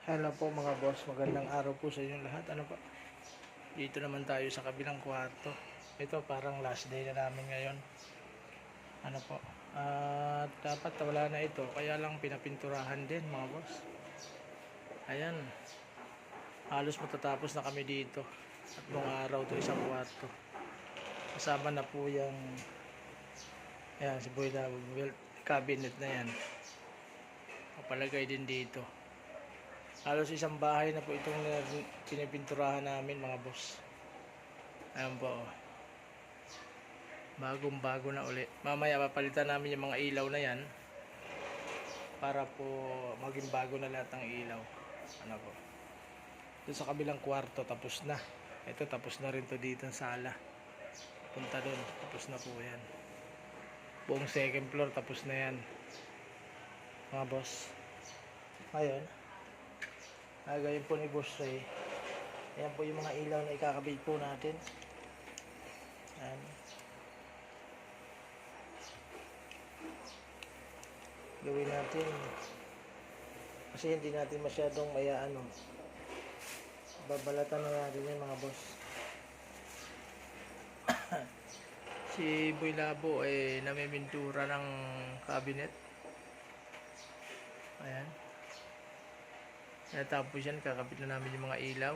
Hello po mga boss, magandang araw po sa inyong lahat. Ano po? Dito naman tayo sa kabilang kwarto. Ito parang last day na namin ngayon. Ano po? Dapat wala na ito, kaya lang pinapinturahan din mga boss. Ayan. Halos matatapos na kami dito. At buong araw to isang kwarto. Kasama na po yung ayan, si Boy na cabinet na yan. Kapalagay din dito. Halos isang bahay na po itong pinipinturahan namin mga boss. Ayan po. Bagong bago na uli. Mamaya papalitan namin yung mga ilaw na yan. Para po maging bago na lahat ng ilaw. Ano po. Doon sa kabilang kwarto tapos na. Ito tapos na rin to dito sa sala. Punta doon. Tapos na po yan. Buong second floor tapos na yan. Mga boss. Ngayon. Gagawin po ni Boss Ray. Ayan po yung mga ilaw na ikakabit po natin. Ayan. Gawin natin. Kasi hindi natin masyadong mayaano. Babalatan na natin yung mga boss. Si Boy Labo ay namimintura ng cabinet. Ayan. Tapos yan, kakabit na namin yung mga ilaw.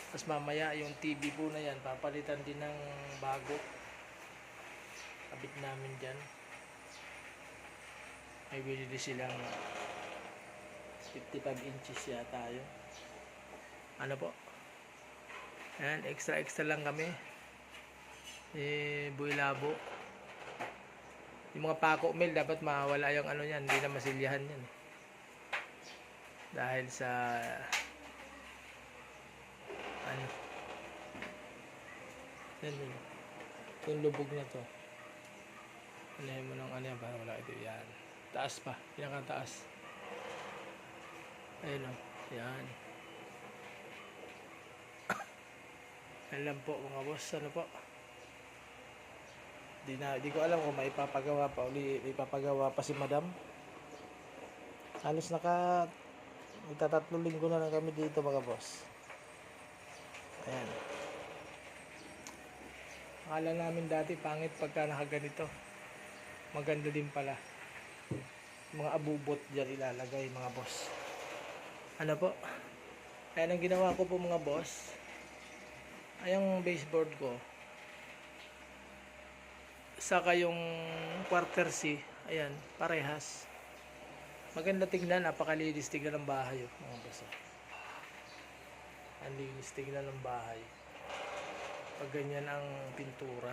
Tapos mamaya yung TV po na yan, papalitan din ng bago. Kabit namin dyan. May binili silang 55 inches yata yun. Ano po? Ayan, extra lang kami. Boy Labo. Yung mga pako mill, dapat mawala yung ano yan, hindi na masilyahan yan. Dahil sa ano yan yung lubog na to, anahin mo ng ano yan para wala ito. Yan, taas pa, pinakataas. Ayun o, yan. Yan lang po mga boss. Ano po, di ko alam kung maipapagawa pa uli, ipapagawa pa si madam. Halos magtatatlong linggo na lang kami dito mga boss. Ayan. Akala namin dati pangit pagka nakaganito. Maganda din pala. Mga abubot dyan ilalagay mga boss. Ano po? Ayan ang ginawa ko po mga boss. Ayang baseboard ko. Saka yung quarter C. Ayan, parehas. Maganda tignan, napakalinis tignan ng bahay mga boss. Ang linis tignan ng bahay pag ganyan ang pintura.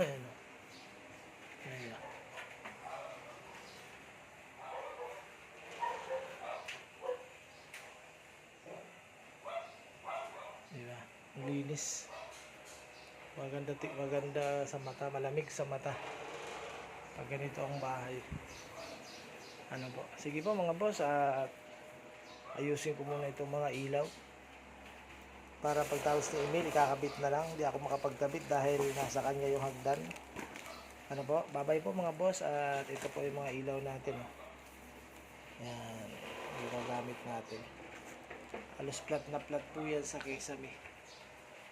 Ayan o. Ayan. Diba? Ang linis. Maganda sa mata, malamig sa mata pag ganito ang bahay. Ano po? Sige po mga boss, ayusin ko muna itong mga ilaw para pagtapos ni Emil ikakabit na lang. Hindi ako makapagkabit dahil nasa kanya yung hagdan. Ano po? Babay po mga boss. At ito po yung mga ilaw natin. Yan, yung ginagamit natin. Halos flat na flat po yan sa Kesame.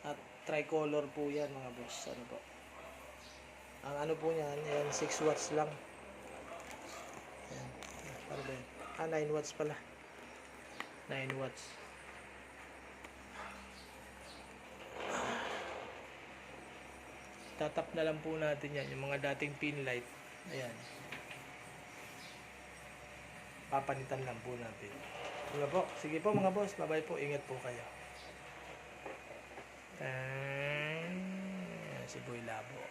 At tricolor po yan mga boss. Ano po? Ang ano po yan, yan 6 watts lang. Yan. Para ba yan? 9 watts pala. 9 watts. Tatap na lang po natin yan. Yung mga dating pin light. Ayan. Papanitan lang po natin. Sige po. Sige po mga boss. Bye bye po. Ingat po kayo. Si Boy Labo.